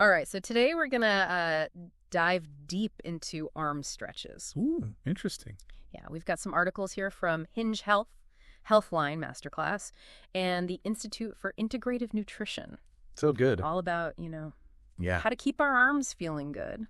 All right, so today we're gonna dive deep into arm stretches. Ooh, interesting. Yeah, we've got some articles here from Hinge Health, Healthline Masterclass, and the Institute for Integrative Nutrition, So good. all about, Yeah. how to keep our arms feeling good.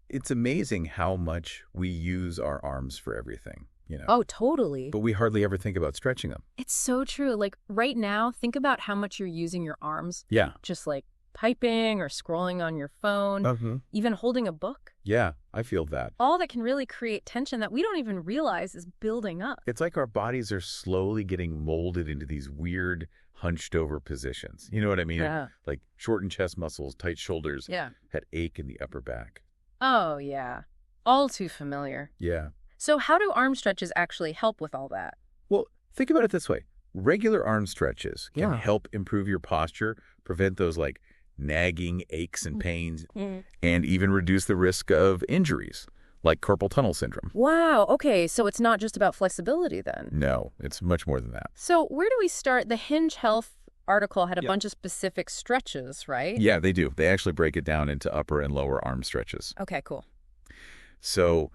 It's amazing how much we use our arms for everything. Oh, totally. But we hardly ever think about stretching them. It's so true. Like right now, think about how much you're using your arms, Yeah. just like typing or scrolling on your phone, even holding a book. Yeah, I feel that. All that can really create tension that we don't even realize is building up. It's like our bodies are slowly getting molded into these weird, hunched over positions. You know what I mean? Yeah. Like shortened chest muscles, tight shoulders, Yeah. that ache in the upper back. Oh, yeah. All too familiar. Yeah. So how do arm stretches actually help with all that? Well, think about it this way. Regular arm stretches can Yeah. help improve your posture, prevent those like nagging aches and pains, and even reduce the risk of injuries like carpal tunnel syndrome. Wow, okay, so it's not just about flexibility then. No, it's much more than that. So where do we start? The Hinge Health article had a Yeah. bunch of specific stretches, right? Yeah, they do. They actually break it down into upper and lower arm stretches. Okay, cool. So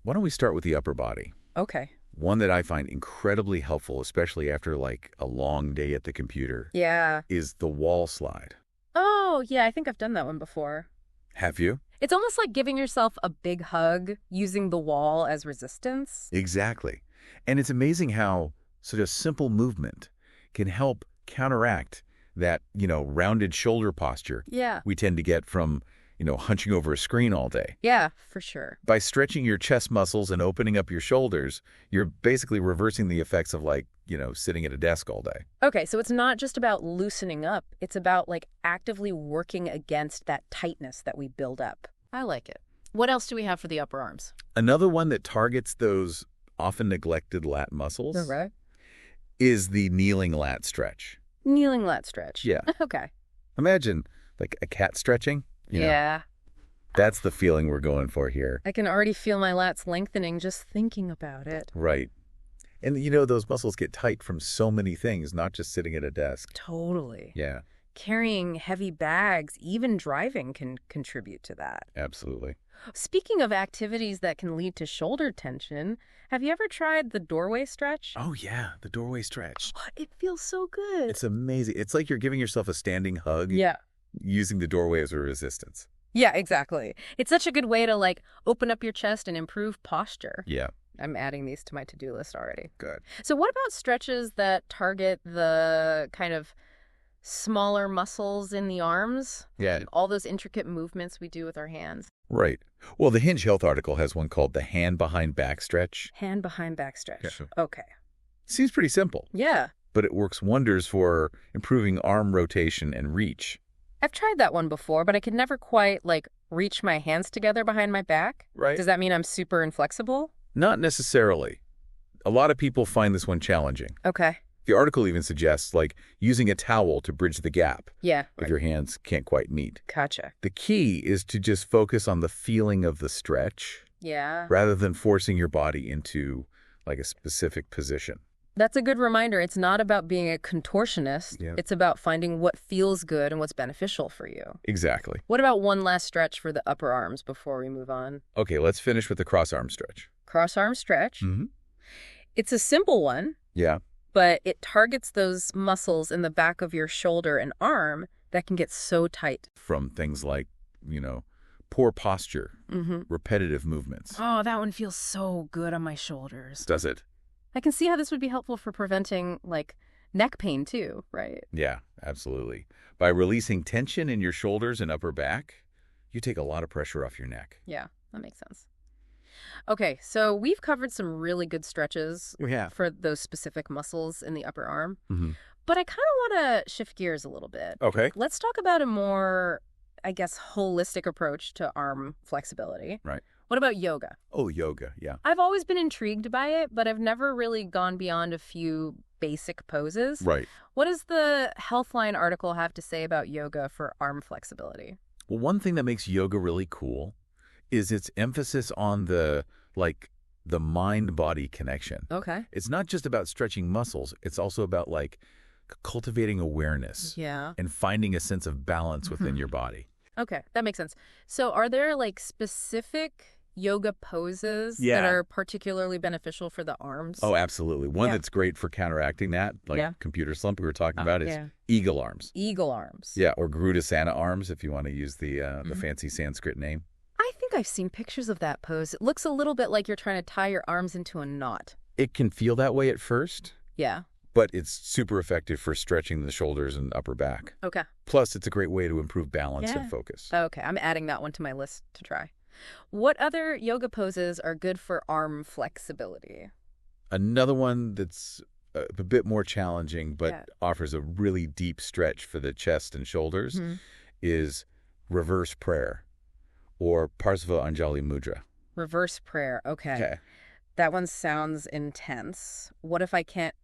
why don't we start with the upper body? Okay. One that I find incredibly helpful, especially after like a long day at the computer, Yeah. is the wall slide. Oh, yeah, I think I've done that one before. Have you? It's almost like giving yourself a big hug using the wall as resistance. Exactly. And it's amazing how such a simple movement can help counteract that, rounded shoulder posture Yeah. we tend to get from, hunching over a screen all day. Yeah, for sure. By stretching your chest muscles and opening up your shoulders, you're basically reversing the effects of sitting at a desk all day. Okay, so it's not just about loosening up. It's about like actively working against that tightness that we build up. I like it. What else do we have for the upper arms? Another one that targets those often neglected lat muscles right. is the kneeling lat stretch. Kneeling lat stretch. Yeah. Okay. Imagine like a cat stretching. Yeah. That's the feeling we're going for here. I can already feel my lats lengthening just thinking about it. Right. And those muscles get tight from so many things, not just sitting at a desk. Totally. Yeah, Carrying heavy bags, even driving can contribute to that. absolutely. Speaking of activities that can lead to shoulder tension, have you ever tried the doorway stretch? Oh, yeah, the doorway stretch. It feels so good. It's amazing. It's like you're giving yourself a standing hug Yeah. using the doorway as a resistance. Yeah, exactly. It's such a good way to like open up your chest and improve posture. Yeah, I'm adding these to my to-do list already. good. So what about stretches that target the kind of smaller muscles in the arms? Yeah, All those intricate movements we do with our hands. right. Well, the Hinge Health article has one called the hand behind back stretch. Hand behind back stretch. Yeah. Okay. Seems pretty simple, Yeah. but it works wonders for improving arm rotation and reach. I've tried that one before, but I could never quite like reach my hands together behind my back. Right. Does that mean I'm super inflexible? Not necessarily. A lot of people find this one challenging. Okay. The article even suggests, using a towel to bridge the gap Yeah. if your hands can't quite meet. Gotcha. The key is to just focus on the feeling of the stretch Yeah. rather than forcing your body into, a specific position. That's a good reminder. It's not about being a contortionist. Yeah. It's about finding what feels good and what's beneficial for you. Exactly. What about one last stretch for the upper arms before we move on? Okay, let's finish with the cross arm stretch. Cross arm stretch. Mm-hmm. It's a simple one, Yeah. but it targets those muscles in the back of your shoulder and arm that can get so tight. From things like, poor posture, Mm-hmm. repetitive movements. Oh, that one feels so good on my shoulders. Does it? I can see how this would be helpful for preventing, neck pain too, right? Yeah, absolutely. By releasing tension in your shoulders and upper back, you take a lot of pressure off your neck. Yeah, that makes sense. Okay, so we've covered some really good stretches Yeah. for those specific muscles in the upper arm, Mm-hmm. but I kind of want to shift gears a little bit. Okay. Let's talk about a more, I guess, holistic approach to arm flexibility. Right. What about yoga? Oh, yoga. Yeah. I've always been intrigued by it, but I've never really gone beyond a few basic poses. Right. What does the Healthline article have to say about yoga for arm flexibility? Well, one thing that makes yoga really cool is its emphasis on the mind-body connection. Okay. It's not just about stretching muscles. It's also about cultivating awareness Yeah. and finding a sense of balance within your body. Okay, that makes sense. So are there like specific yoga poses that Yeah. are particularly beneficial for the arms? Oh, absolutely. One Yeah. that's great for counteracting that, like Yeah. computer slump we were talking about, is yeah. eagle arms. Eagle arms. Yeah, or Grudasana arms if you want to use the fancy Sanskrit name. I think I've seen pictures of that pose. It looks a little bit like you're trying to tie your arms into a knot. It can feel that way at first, Yeah. but it's super effective for stretching the shoulders and upper back. Okay. Plus, it's a great way to improve balance Yeah. and focus. Okay, I'm adding that one to my list to try. What other yoga poses are good for arm flexibility? Another one that's a bit more challenging but Yeah. offers a really deep stretch for the chest and shoulders is reverse prayer or Parsva Anjali Mudra. Reverse prayer. Okay. Okay. That one sounds intense. What if I can't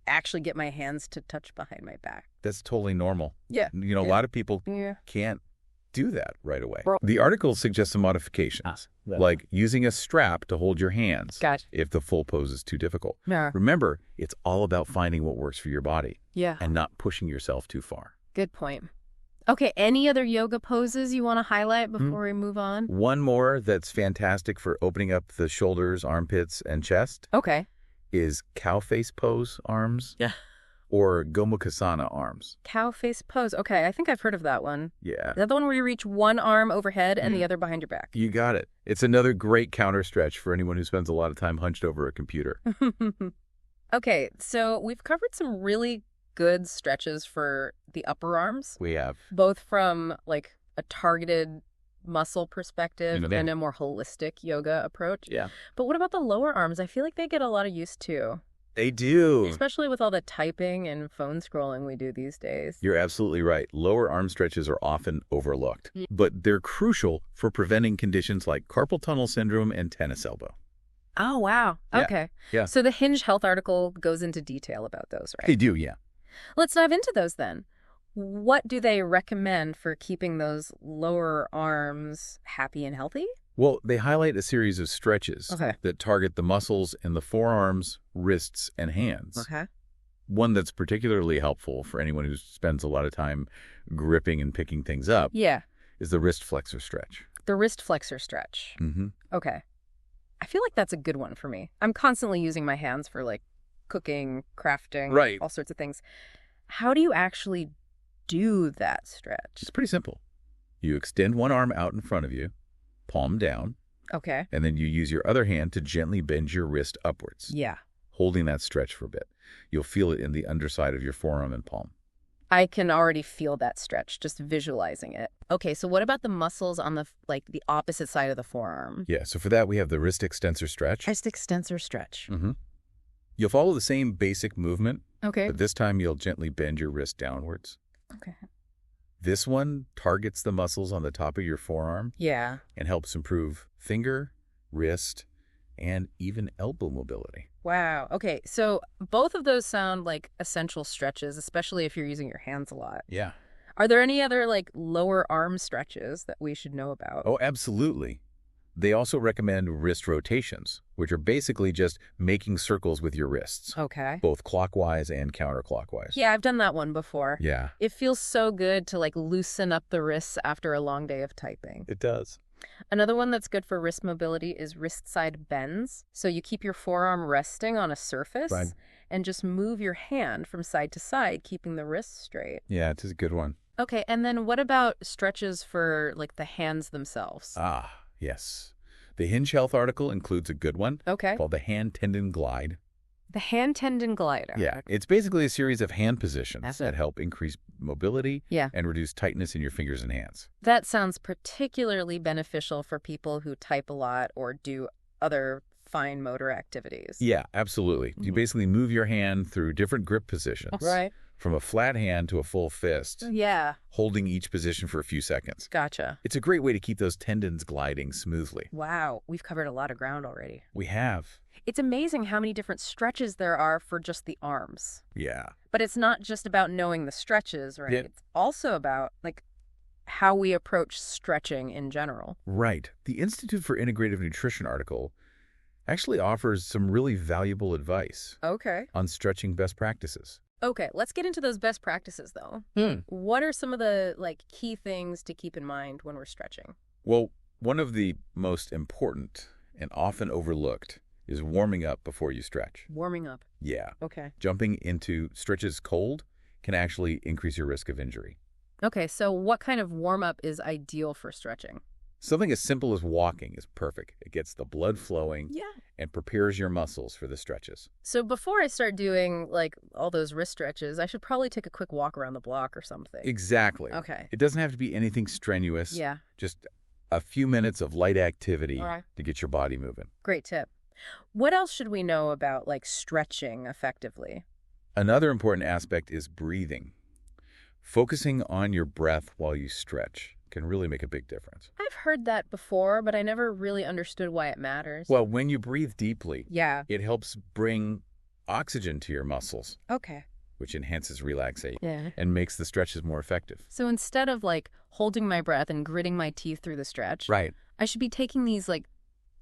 actually get my hands to touch behind my back? That's totally normal. Yeah. You know, a lot of people Yeah. can't do that right away. Bro. The article suggests some modifications, like using a strap to hold your hands Gotcha. if the full pose is too difficult. Yeah. Remember, it's all about finding what works for your body Yeah. and not pushing yourself too far. Good point. Okay, any other yoga poses you want to highlight before we move on? One more that's fantastic for opening up the shoulders, armpits, and chest Okay. is cow face pose arms. Yeah. Or Gomukhasana arms. Cow face pose. Okay, I think I've heard of that one. Yeah. Is that the one where you reach one arm overhead and the other behind your back? You got it. It's another great counter stretch for anyone who spends a lot of time hunched over a computer. Okay, so we've covered some really good stretches for the upper arms, We have. both from like a targeted muscle perspective You know, and a more holistic yoga approach. Yeah. But what about the lower arms? I feel like they get a lot of use too, They do. especially with all the typing and phone scrolling we do these days. You're absolutely right. Lower arm stretches are often overlooked, but they're crucial for preventing conditions like carpal tunnel syndrome and tennis elbow. Oh, wow. Yeah. Okay. Yeah. So the Hinge Health article goes into detail about those, right? They do, yeah. Let's dive into those then. What do they recommend for keeping those lower arms happy and healthy? Well, they highlight a series of stretches Okay. that target the muscles in the forearms, wrists, and hands. Okay. One that's particularly helpful for anyone who spends a lot of time gripping and picking things up Yeah. is the wrist flexor stretch. The wrist flexor stretch. Mm-hmm. Okay. I feel like that's a good one for me. I'm constantly using my hands for like cooking, crafting, Right. all sorts of things. How do you actually do that stretch? It's pretty simple. You extend one arm out in front of you, palm down, Okay. and then you use your other hand to gently bend your wrist upwards, Yeah. holding that stretch for a bit. You'll feel it in the underside of your forearm and palm. I can already feel that stretch just visualizing it. Okay, so what about the muscles on the the opposite side of the forearm? Yeah, so for that we have the wrist extensor stretch. Wrist extensor stretch. Mm-hmm. You'll follow the same basic movement, Okay. but this time you'll gently bend your wrist downwards. Okay. This one targets the muscles on the top of your forearm Yeah. and helps improve finger, wrist, and even elbow mobility. Wow. Okay, so both of those sound like essential stretches, especially if you're using your hands a lot. Yeah. Are there any other lower arm stretches that we should know about? Oh, absolutely. They also recommend wrist rotations, which are basically just making circles with your wrists, Okay. both clockwise and counterclockwise. Yeah, I've done that one before. Yeah, It feels so good to loosen up the wrists after a long day of typing. it does. Another one that's good for wrist mobility is wrist side bends. So you keep your forearm resting on a surface Right. and just move your hand from side to side, keeping the wrist straight. Yeah, it is a good one. Okay, and then what about stretches for the hands themselves? Ah, yes. The Hinge Health article includes a good one Okay. called the hand tendon glide. The hand tendon glider. Yeah, it's basically a series of hand positions That's that it. help increase mobility Yeah. and reduce tightness in your fingers and hands. That sounds particularly beneficial for people who type a lot or do other fine motor activities. Yeah, absolutely. You basically move your hand through different grip positions. Right. From a flat hand to a full fist, Yeah. holding each position for a few seconds. Gotcha. It's a great way to keep those tendons gliding smoothly. Wow. We've covered a lot of ground already. We have. It's amazing how many different stretches there are for just the arms. Yeah. But it's not just about knowing the stretches, right? Yeah. It's also about how we approach stretching in general. Right. The Institute for Integrative Nutrition article actually offers some really valuable advice Okay. on stretching best practices. Okay, let's get into those best practices, though. What are some of the, key things to keep in mind when we're stretching? Well, one of the most important and often overlooked is warming up before you stretch. Warming up. Yeah. Okay. Jumping into stretches cold can actually increase your risk of injury. Okay, so what kind of warm-up is ideal for stretching? Something as simple as walking is perfect. It gets the blood flowing Yeah. and prepares your muscles for the stretches. So before I start doing, all those wrist stretches, I should probably take a quick walk around the block or something. Exactly. Okay. It doesn't have to be anything strenuous. Yeah. Just a few minutes of light activity All right. to get your body moving. Great tip. What else should we know about, stretching effectively? Another important aspect is breathing. Focusing on your breath while you stretch can really make a big difference. I've heard that before, but I never really understood why it matters. Well, when you breathe deeply, Yeah. it helps bring oxygen to your muscles, Okay. which enhances relaxation Yeah. and makes the stretches more effective. So instead of, holding my breath and gritting my teeth through the stretch, Right. I should be taking these,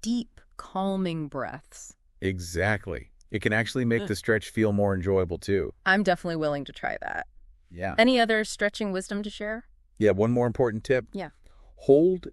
deep, calming breaths. Exactly. It can actually make the stretch feel more enjoyable, too. I'm definitely willing to try that. Yeah. Any other stretching wisdom to share? Yeah, one more important tip. Yeah. Hold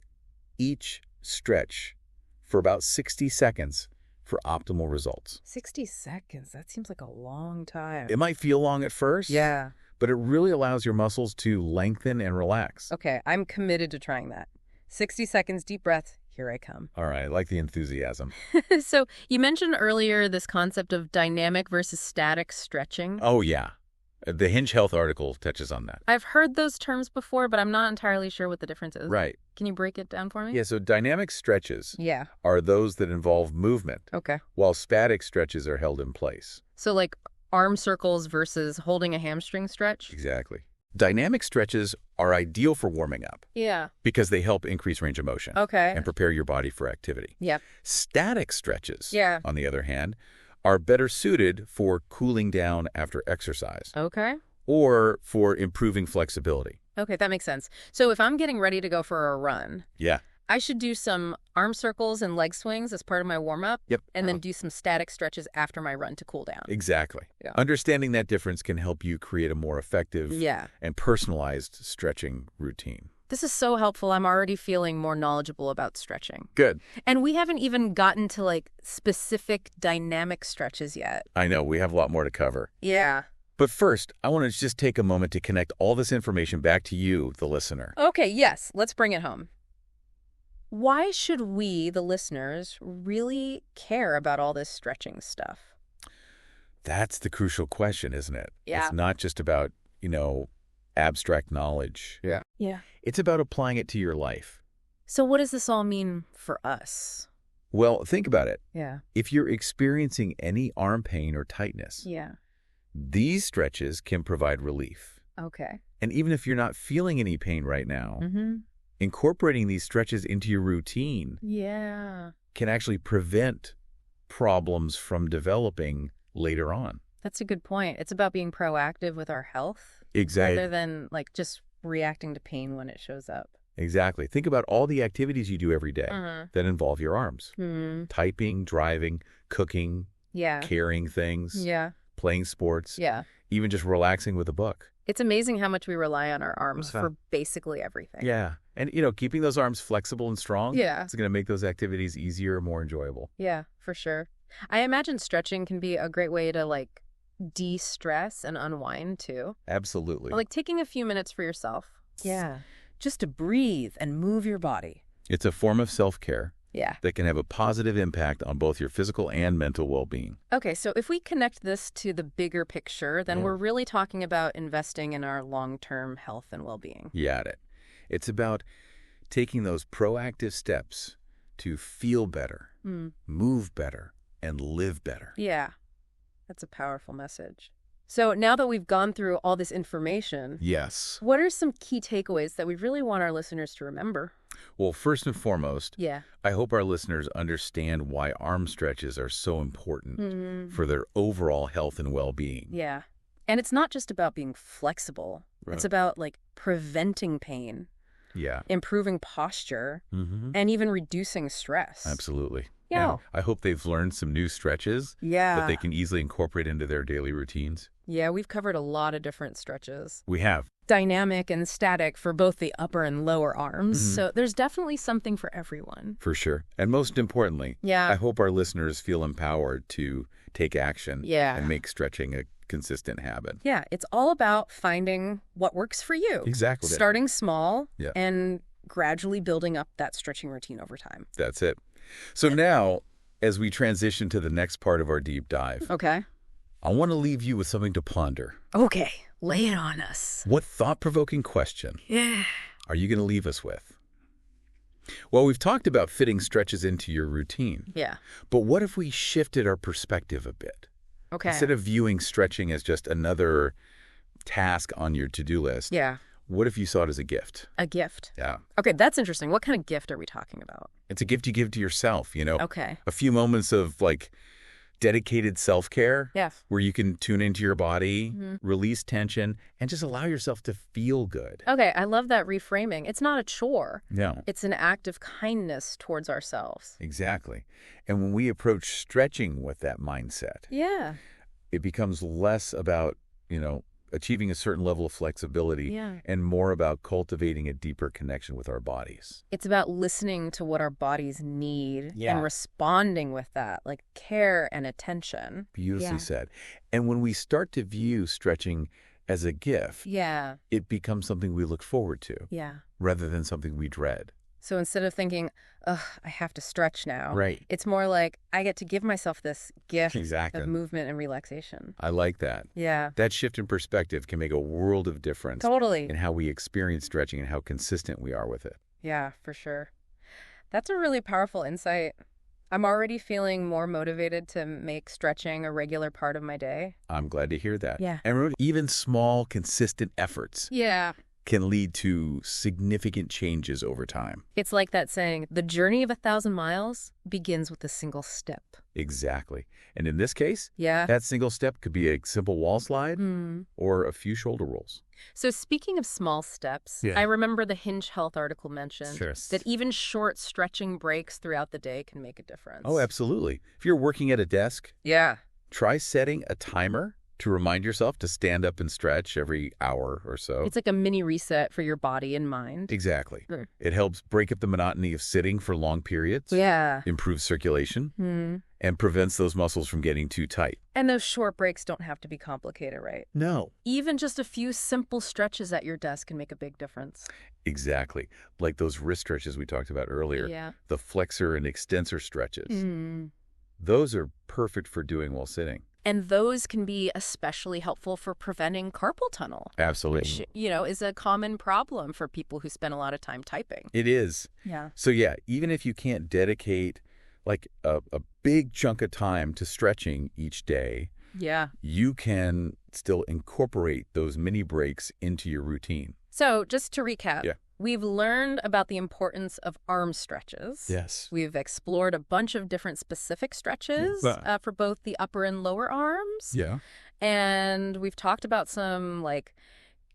each stretch for about 60 seconds for optimal results. 60 seconds. That seems like a long time. It might feel long at first, Yeah. but it really allows your muscles to lengthen and relax. Okay, I'm committed to trying that. 60 seconds, deep breath. Here I come. All right, I like the enthusiasm. So you mentioned earlier this concept of dynamic versus static stretching. Oh, yeah. The Hinge Health article touches on that. I've heard those terms before, but I'm not entirely sure what the difference is. Right. Can you break it down for me? Yeah, so dynamic stretches Yeah. are those that involve movement, Okay. while static stretches are held in place. So arm circles versus holding a hamstring stretch? Exactly. Dynamic stretches are ideal for warming up Yeah. because they help increase range of motion Okay. and prepare your body for activity. Yep. Static stretches, Yeah. on the other hand, are better suited for cooling down after exercise Okay. or for improving flexibility. Okay, that makes sense. So if I'm getting ready to go for a run, Yeah. I should do some arm circles and leg swings as part of my warm-up. Yep. And then do some static stretches after my run to cool down. Exactly. Yeah. Understanding that difference can help you create a more effective Yeah. and personalized stretching routine. This is so helpful. I'm already feeling more knowledgeable about stretching. Good. And we haven't even gotten to specific dynamic stretches yet. I know, we have a lot more to cover. Yeah. But first, I want to just take a moment to connect all this information back to you, the listener. Okay, yes, let's bring it home. Why should we, the listeners, really care about all this stretching stuff? That's the crucial question, isn't it? Yeah. It's not just about, abstract knowledge. Yeah. Yeah. It's about applying it to your life. So what does this all mean for us? Well, think about it. Yeah. If you're experiencing any arm pain or tightness, Yeah. these stretches can provide relief. Okay. And even if you're not feeling any pain right now, Mm-hmm. incorporating these stretches into your routine Yeah. can actually prevent problems from developing later on. That's a good point. It's about being proactive with our health Exactly. rather than just reacting to pain when it shows up. Exactly. Think about all the activities you do every day Mm-hmm. that involve your arms. Typing, driving, cooking, Yeah. carrying things, Yeah. playing sports, Yeah. even just relaxing with a book. It's amazing how much we rely on our arms Uh-huh. for basically everything. Yeah. And, keeping those arms flexible and strong, Yeah. it's going to make those activities easier, more enjoyable. Yeah, for sure. I imagine stretching can be a great way to de-stress and unwind too. Absolutely. Or, taking a few minutes for yourself. Yeah. Just to breathe and move your body. It's a form of self-care Yeah. that can have a positive impact on both your physical and mental well-being. Okay, so if we connect this to the bigger picture, then Yeah. we're really talking about investing in our long-term health and well-being. You got it. It's about taking those proactive steps to feel better, move better, and live better. Yeah, that's a powerful message. So now that we've gone through all this information, Yes. what are some key takeaways that we really want our listeners to remember? Well, first and foremost, Yeah. I hope our listeners understand why arm stretches are so important for their overall health and well-being. Yeah. And it's not just about being flexible. Right. It's about preventing pain, Yeah. improving posture, Mm-hmm. and even reducing stress. Absolutely. Yeah. I hope they've learned some new stretches that they can easily incorporate into their daily routines. Yeah, we've covered a lot of different stretches. We have. Dynamic and static for both the upper and lower arms. So there's definitely something for everyone. For sure. And most importantly, Yeah. I hope our listeners feel empowered to take action Yeah. and make stretching a consistent habit. Yeah, it's all about finding what works for you. Exactly. Starting small Yeah. and gradually building up that stretching routine over time. That's it. So now, as we transition to the next part of our deep dive, Okay. I want to leave you with something to ponder. Okay, lay it on us. What thought-provoking question Yeah. are you going to leave us with? Well, we've talked about fitting stretches into your routine, Yeah. but what if we shifted our perspective a bit? Okay. Instead of viewing stretching as just another task on your to-do list, Yeah. what if you saw it as a gift? A gift. Yeah. Okay, that's interesting. What kind of gift are we talking about? It's a gift you give to yourself, Okay. a few moments of dedicated self-care Yes. where you can tune into your body, release tension, and just allow yourself to feel good. Okay, I love that reframing. It's not a chore. No, It's an act of kindness towards ourselves. exactly. And when we approach stretching with that mindset, Yeah. it becomes less about, achieving a certain level of flexibility Yeah. and more about cultivating a deeper connection with our bodies. It's about listening to what our bodies need Yeah. and responding with that, like care and attention. Beautifully Yeah. said. And when we start to view stretching as a gift, Yeah. it becomes something we look forward to Yeah. rather than something we dread. So instead of thinking, ugh, I have to stretch now, Right. it's more like I get to give myself this gift Exactly. of movement and relaxation. I like that. Yeah. That shift in perspective can make a world of difference Totally. in how we experience stretching and how consistent we are with it. Yeah, for sure. That's a really powerful insight. I'm already feeling more motivated to make stretching a regular part of my day. I'm glad to hear that. Yeah. And remember, even small, consistent efforts Yeah. can lead to significant changes over time. It's like that saying, the journey of 1,000 miles begins with a single step. Exactly. And in this case, Yeah. that single step could be a simple wall slide Hmm. or a few shoulder rolls. So speaking of small steps, Yeah. I remember the Hinge Health article mentioned Sure. that even short stretching breaks throughout the day can make a difference. Oh, absolutely. If you're working at a desk, Yeah. try setting a timer to remind yourself to stand up and stretch every hour or so. It's like a mini reset for your body and mind. Exactly. Mm. It helps break up the monotony of sitting for long periods, Yeah. improves circulation, Hmm. and prevents those muscles from getting too tight. And those short breaks don't have to be complicated, right? No. Even just a few simple stretches at your desk can make a big difference. Exactly. Like those wrist stretches we talked about earlier, Yeah. the flexor and extensor stretches. Mm. Those are perfect for doing while sitting. And those can be especially helpful for preventing carpal tunnel, Absolutely. which, is a common problem for people who spend a lot of time typing. It is. Yeah. So yeah, even if you can't dedicate a big chunk of time to stretching each day, Yeah. you can still incorporate those mini breaks into your routine. So just to recap, Yeah. we've learned about the importance of arm stretches. Yes. We've explored a bunch of different specific stretches for both the upper and lower arms. Yeah. And we've talked about some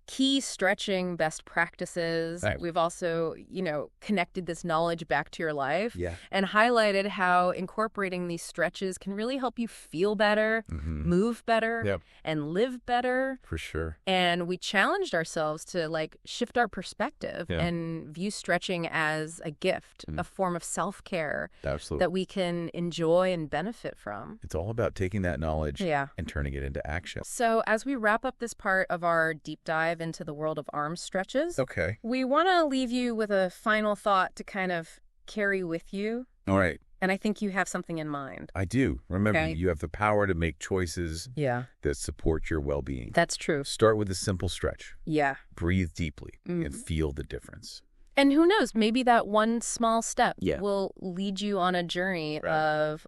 key stretching best practices. Right. We've also, connected this knowledge back to your life Yeah. and highlighted how incorporating these stretches can really help you feel better, Mm-hmm. move better, Yep. and live better. For sure. And we challenged ourselves to shift our perspective Yeah. and view stretching as a gift, a form of self-care Absolutely. that we can enjoy and benefit from. It's all about taking that knowledge Yeah. and turning it into action. So as we wrap up this part of our deep dive into the world of arm stretches, Okay. we want to leave you with a final thought to kind of carry with you. All right. And I think you have something in mind. I do. Remember, Okay. you have the power to make choices Yeah. that support your well-being. That's true. Start with a simple stretch. Yeah. Breathe deeply and feel the difference. And who knows, maybe that one small step Yeah. will lead you on a journey Right. of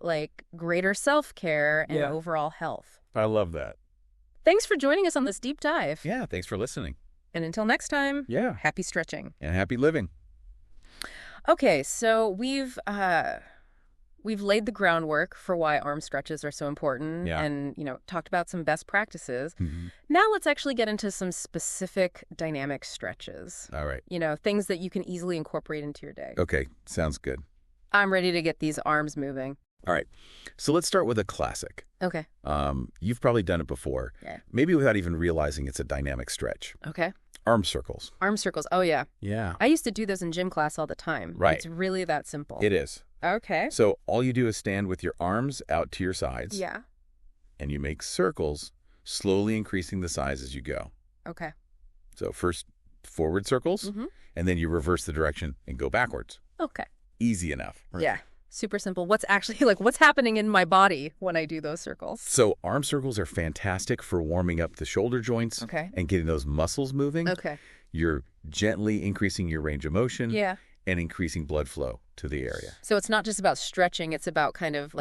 greater self-care and Yeah. overall health. I love that. Thanks for joining us on this deep dive. Yeah. Thanks for listening. And until next time, Yeah. happy stretching. And happy living. Okay, so we've laid the groundwork for why arm stretches are so important Yeah. and, talked about some best practices. Mhm. Now let's actually get into some specific dynamic stretches. All right. Things that you can easily incorporate into your day. Okay. Sounds good. I'm ready to get these arms moving. All right. So let's start with a classic. Okay. You've probably done it before. Yeah. Maybe without even realizing it's a dynamic stretch. Okay. Arm circles. Arm circles. Oh, yeah. Yeah. I used to do those in gym class all the time. Right. It's really that simple. It is. Okay. So all you do is stand with your arms out to your sides. Yeah. And you make circles, slowly increasing the size as you go. Okay. So first forward circles, and then you reverse the direction and go backwards. Okay. Easy enough. Right? Yeah. Super simple. What's actually, what's happening in my body when I do those circles? So arm circles are fantastic for warming up the shoulder joints and getting those muscles moving. Okay. You're gently increasing your range of motion and increasing blood flow to the area. So it's not just about stretching. It's about kind of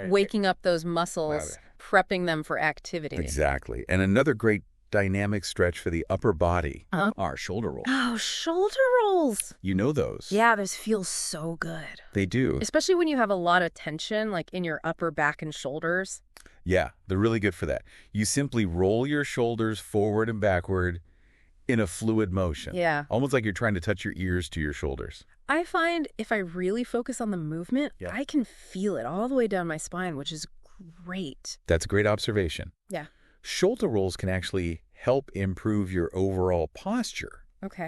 waking up those muscles, prepping them for activity. Exactly. And another great dynamic stretch for the upper body are shoulder rolls. Oh, shoulder rolls. You know those. Yeah, those feel so good. They do. Especially when you have a lot of tension, like in your upper back and shoulders. Yeah, they're really good for that. You simply roll your shoulders forward and backward in a fluid motion. Yeah. Almost like you're trying to touch your ears to your shoulders. I find if I really focus on the movement, I can feel it all the way down my spine, which is great. That's a great observation. Yeah. Shoulder rolls can actually help improve your overall posture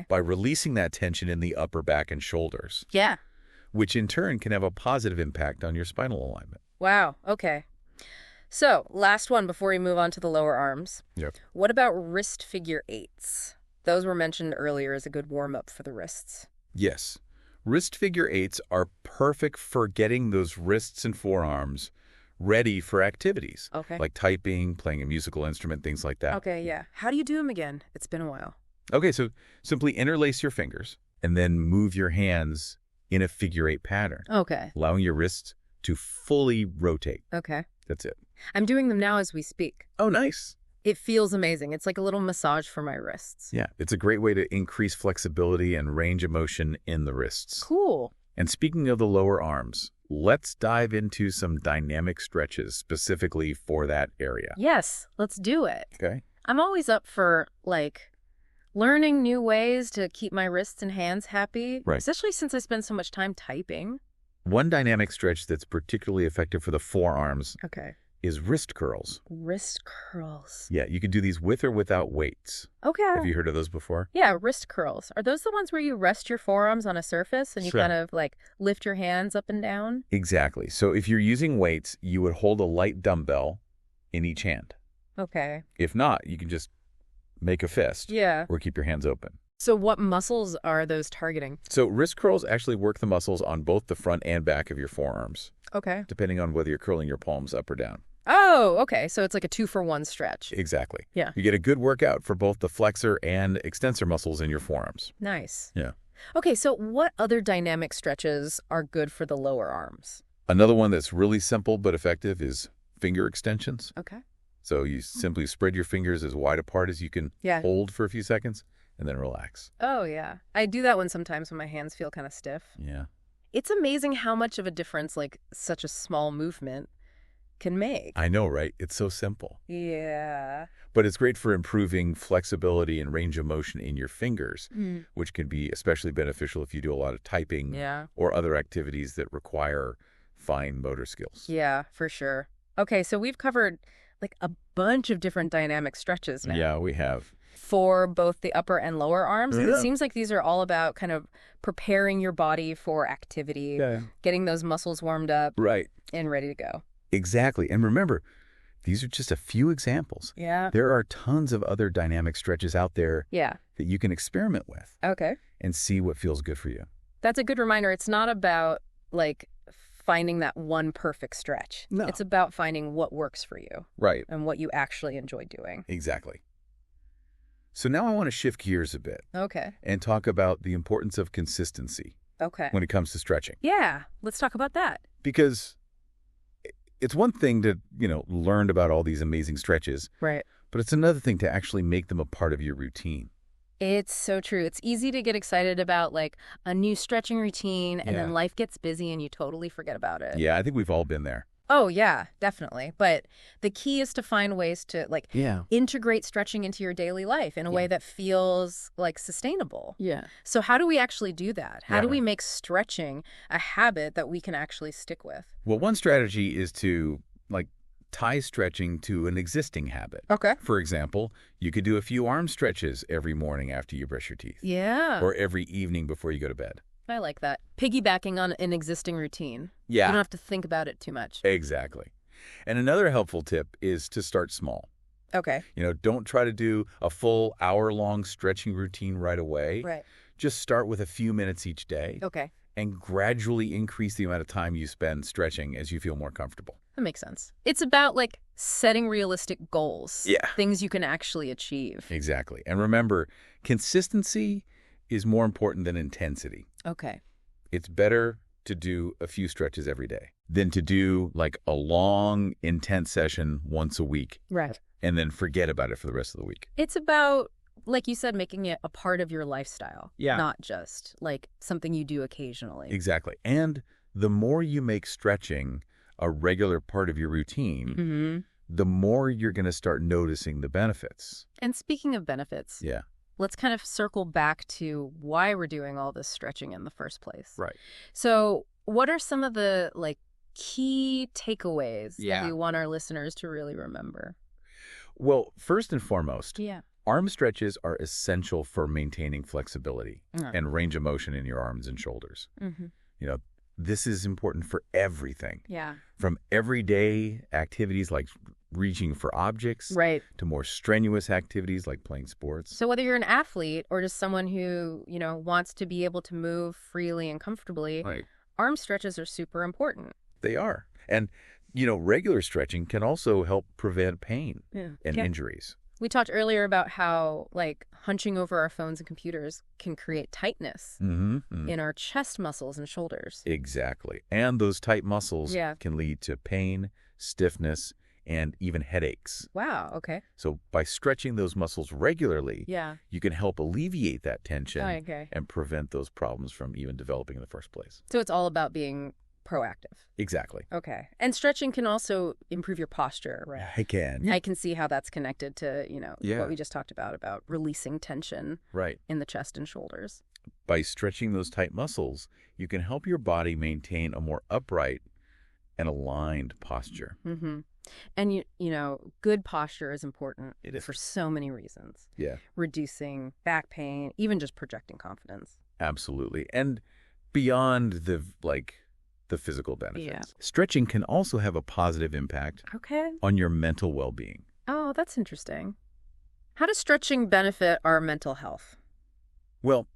by releasing that tension in the upper back and shoulders. Yeah. Which in turn can have a positive impact on your spinal alignment. Wow. Okay. So, last one before we move on to the lower arms. Yep. What about wrist figure eights? Those were mentioned earlier as a good warm-up for the wrists. Yes. Wrist figure eights are perfect for getting those wrists and forearms ready for activities. Okay. Like typing, playing a musical instrument, things like that. Okay, yeah. How do you do them again? It's been a while. Okay, so simply interlace your fingers and then move your hands in a figure eight pattern. Okay. Allowing your wrists to fully rotate. Okay. That's it. I'm doing them now as we speak. Oh, nice. It feels amazing. It's like a little massage for my wrists. Yeah, it's a great way to increase flexibility and range of motion in the wrists. Cool. And speaking of the lower arms, let's dive into some dynamic stretches specifically for that area. Yes, let's do it. Okay. I'm always up for, learning new ways to keep my wrists and hands happy, especially since I spend so much time typing. One dynamic stretch that's particularly effective for the forearms is wrist curls. Wrist curls. Yeah, you can do these with or without weights. Okay. Have you heard of those before? Yeah, wrist curls. Are those the ones where you rest your forearms on a surface and you kind of lift your hands up and down? Exactly. So if you're using weights, you would hold a light dumbbell in each hand. Okay. If not, you can just make a fist. Yeah. Or keep your hands open. So what muscles are those targeting? So wrist curls actually work the muscles on both the front and back of your forearms. Okay. Depending on whether you're curling your palms up or down. Oh, okay. So it's like a 2-for-1 stretch. Exactly. Yeah. You get a good workout for both the flexor and extensor muscles in your forearms. Nice. Yeah. Okay, so what other dynamic stretches are good for the lower arms? Another one that's really simple but effective is finger extensions. Okay. So you simply spread your fingers as wide apart as you can hold for a few seconds and then relax. Oh, yeah. I do that sometimes when my hands feel kind of stiff. Yeah. It's amazing how much of a difference such a small movement can make. I know, right? It's so simple. Yeah. But it's great for improving flexibility and range of motion in your fingers, which can be especially beneficial if you do a lot of typing or other activities that require fine motor skills. Yeah, for sure. Okay, so we've covered a bunch of different dynamic stretches now. Yeah, we have. For both the upper and lower arms. And it seems like these are all about kind of preparing your body for activity, getting those muscles warmed up, and ready to go. Exactly. And remember, these are just a few examples. Yeah. There are tons of other dynamic stretches out there that you can experiment with. Okay. And see what feels good for you. That's a good reminder. It's not about finding that one perfect stretch. No. It's about finding what works for you. Right. And what you actually enjoy doing. Exactly. So now I want to shift gears a bit. Okay. And talk about the importance of consistency. Okay. When it comes to stretching. Yeah. Let's talk about that. Because it's one thing to, learn about all these amazing stretches. Right. But it's another thing to actually make them a part of your routine. It's so true. It's easy to get excited about a new stretching routine and then life gets busy and you totally forget about it. Yeah, I think we've all been there. Oh, yeah, definitely. But the key is to find ways to, like, integrate stretching into your daily life in a way that feels, like, sustainable. Yeah. So how do we actually do that? How do we make stretching a habit that we can actually stick with? Well, one strategy is to, like, tie stretching to an existing habit. Okay. For example, you could do a few arm stretches every morning after you brush your teeth. Yeah. Or every evening before you go to bed. I like that. Piggybacking on an existing routine. Yeah. You don't have to think about it too much. Exactly. And another helpful tip is to start small. Okay. Don't try to do a full hour-long stretching routine right away. Right. Just start with a few minutes each day. Okay. And gradually increase the amount of time you spend stretching as you feel more comfortable. That makes sense. It's about, like, setting realistic goals. Yeah. Things you can actually achieve. Exactly. And remember, consistency is more important than intensity. Okay. It's better to do a few stretches every day than to do, like, a long, intense session once a week. Right. And then forget about it for the rest of the week. It's about, like you said, making it a part of your lifestyle. Yeah. Not just, like, something you do occasionally. Exactly. And the more you make stretching a regular part of your routine, the more you're going to start noticing the benefits. And speaking of benefits, let's kind of circle back to why we're doing all this stretching in the first place. Right. So what are some of the, like, key takeaways that we want our listeners to really remember? Well, first and foremost, Yeah. arm stretches are essential for maintaining flexibility and range of motion in your arms and shoulders. This is important for everything. Yeah. From everyday activities like reaching for objects to more strenuous activities like playing sports. So whether you're an athlete or just someone who, wants to be able to move freely and comfortably, arm stretches are super important. They are. And, regular stretching can also help prevent pain and injuries. We talked earlier about how, like, hunching over our phones and computers can create tightness in our chest muscles and shoulders. Exactly. And those tight muscles can lead to pain, stiffness, and even headaches. Wow, okay. So by stretching those muscles regularly, Yeah. you can help alleviate that tension okay. and prevent those problems from even developing in the first place. So it's all about being proactive. Exactly. Okay. And stretching can also improve your posture, right? It can. I can see how that's connected to, Yeah. what we just talked about releasing tension Right. in the chest and shoulders. By stretching those tight muscles, you can help your body maintain a more upright and aligned posture. Mm-hmm. And, good posture is important for so many reasons. Yeah. Reducing back pain, even just projecting confidence. Absolutely. And beyond the physical benefits. Yeah. Stretching can also have a positive impact on your mental well-being. Oh, that's interesting. How does stretching benefit our mental health? Well,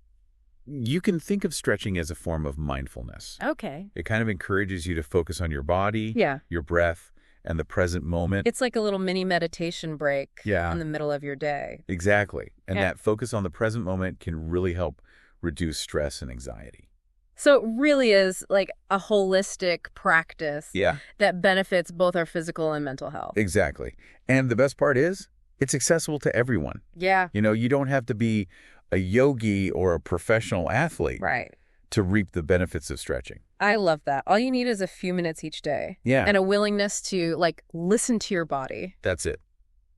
you can think of stretching as a form of mindfulness. Okay. It kind of encourages you to focus on your body, your breath, and the present moment. It's like a little mini meditation break in the middle of your day. Exactly. And that focus on the present moment can really help reduce stress and anxiety. So it really is like a holistic practice that benefits both our physical and mental health. Exactly. And the best part is it's accessible to everyone. Yeah. You don't have to be a yogi or a professional athlete to reap the benefits of stretching. I love that. All you need is a few minutes each day. Yeah. And a willingness to, like, listen to your body. That's it.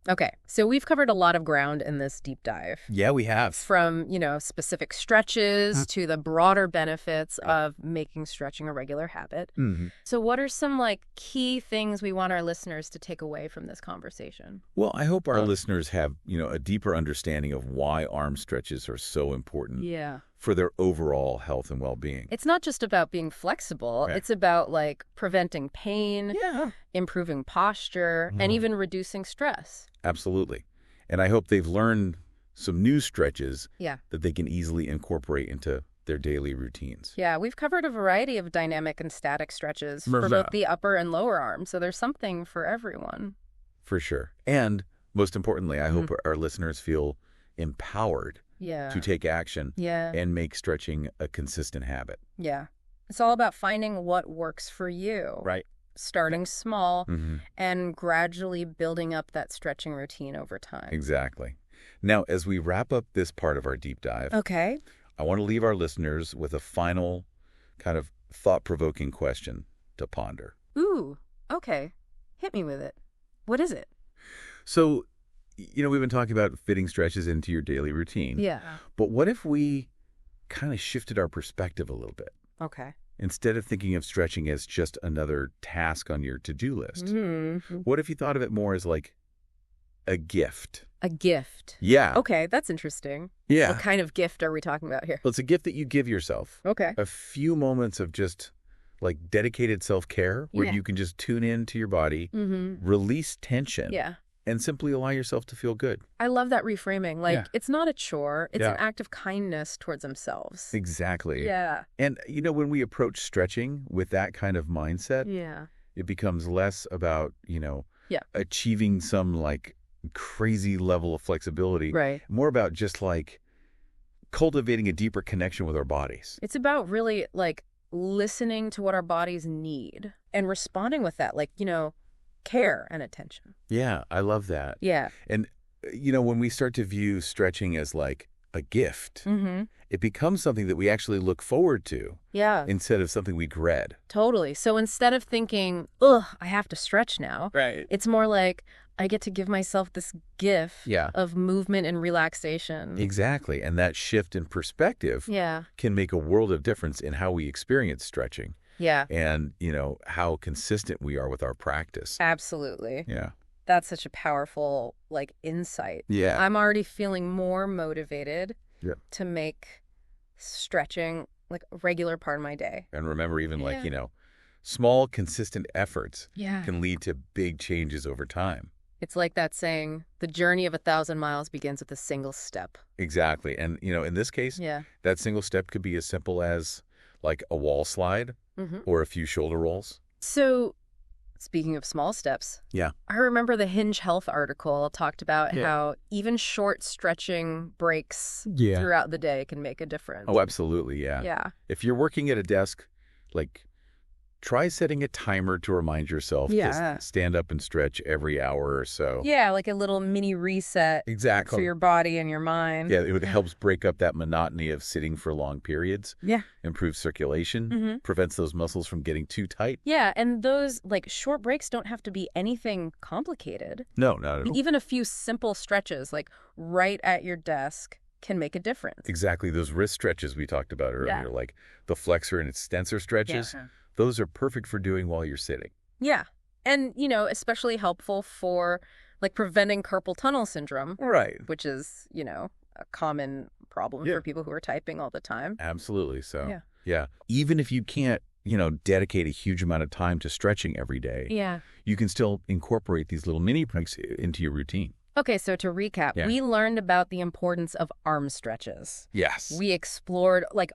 Okay, so we've covered a lot of ground in this deep dive. Yeah, we have. From, specific stretches to the broader benefits of making stretching a regular habit. Mm-hmm. So what are some, key things we want our listeners to take away from this conversation? Well, I hope our listeners have, a deeper understanding of why arm stretches are so important for their overall health and well-being. It's not just about being flexible. Right. It's about, preventing pain, improving posture, and even reducing stress. Absolutely. And I hope they've learned some new stretches that they can easily incorporate into their daily routines. Yeah, we've covered a variety of dynamic and static stretches for both the upper and lower arm, so there's something for everyone. For sure. And most importantly, I hope our listeners feel empowered to take action and make stretching a consistent habit. Yeah. It's all about finding what works for you. Right. Starting small and gradually building up that stretching routine over time. Exactly. Now, as we wrap up this part of our deep dive, I want to leave our listeners with a final kind of thought-provoking question to ponder. Ooh, Okay. Hit me with it. What is it? So, we've been talking about fitting stretches into your daily routine. Yeah. But what if we kind of shifted our perspective a little bit? Okay. Instead of thinking of stretching as just another task on your to-do list, what if you thought of it more as like a gift? A gift. Yeah. Okay, that's interesting. Yeah. What kind of gift are we talking about here? Well, it's a gift that you give yourself. Okay. A few moments of just like dedicated self-care where you can just tune into your body, release tension, and simply allow yourself to feel good. I love that reframing. Like, it's not a chore. It's an act of kindness towards themselves. Exactly. Yeah. And, when we approach stretching with that kind of mindset, it becomes less about, achieving some like crazy level of flexibility. Right. More about just like cultivating a deeper connection with our bodies. It's about really like listening to what our bodies need and responding with that, like, care and attention. Yeah, I love that. Yeah. And, when we start to view stretching as like a gift, it becomes something that we actually look forward to. Yeah. Instead of something we dread. Totally. So instead of thinking, ugh, I have to stretch now. Right. It's more like I get to give myself this gift of movement and relaxation. Exactly. And that shift in perspective can make a world of difference in how we experience stretching. Yeah. And, how consistent we are with our practice. Absolutely. Yeah. That's such a powerful, like, insight. Yeah. I'm already feeling more motivated to make stretching, like, a regular part of my day. And remember, even like, small, consistent efforts can lead to big changes over time. It's like that saying, the journey of 1,000 miles begins with a single step. Exactly. And, in this case, that single step could be as simple as like a wall slide or a few shoulder rolls. So speaking of small steps, I remember the Hinge Health article talked about how even short stretching breaks throughout the day can make a difference. Oh, absolutely. Yeah. Yeah. If you're working at a desk, like, try setting a timer to remind yourself to stand up and stretch every hour or so. Yeah, like a little mini reset for your body and your mind. Yeah, it helps break up that monotony of sitting for long periods. Yeah. Improves circulation, prevents those muscles from getting too tight. Yeah, and those like short breaks don't have to be anything complicated. No, not at all. Even a few simple stretches, like right at your desk, can make a difference. Exactly. Those wrist stretches we talked about earlier, like the flexor and extensor stretches. Yeah. Those are perfect for doing while you're sitting. Yeah. And, especially helpful for, like, preventing carpal tunnel syndrome. Right. Which is, a common problem for people who are typing all the time. Absolutely. So, yeah. Even if you can't, dedicate a huge amount of time to stretching every day, you can still incorporate these little mini breaks into your routine. Okay, so to recap, we learned about the importance of arm stretches. Yes. We explored, like,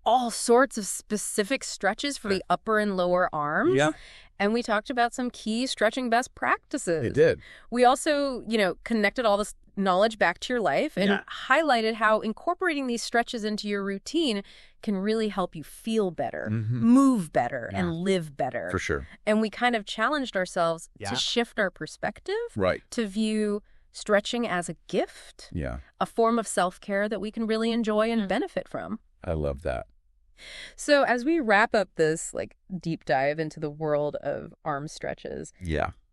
all sorts of specific stretches for the upper and lower arms. Yeah. And we talked about some key stretching best practices. It did. We also, connected all this knowledge back to your life and highlighted how incorporating these stretches into your routine can really help you feel better, move better, and live better. For sure. And we kind of challenged ourselves to shift our perspective to view stretching as a gift, a form of self-care that we can really enjoy and benefit from. I love that. So as we wrap up this like deep dive into the world of arm stretches,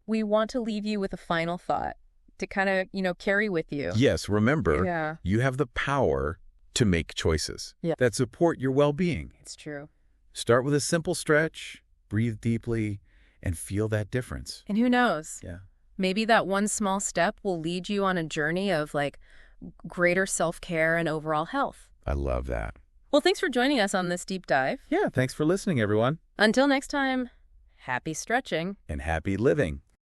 we want to leave you with a final thought to kind of, carry with you. Yes, remember, you have the power to make choices that support your well-being. It's true. Start with a simple stretch, breathe deeply, and feel that difference. And who knows? Yeah. Maybe that one small step will lead you on a journey of like greater self-care and overall health. I love that. Well, thanks for joining us on this deep dive. Yeah, thanks for listening, everyone. Until next time, happy stretching. And happy living.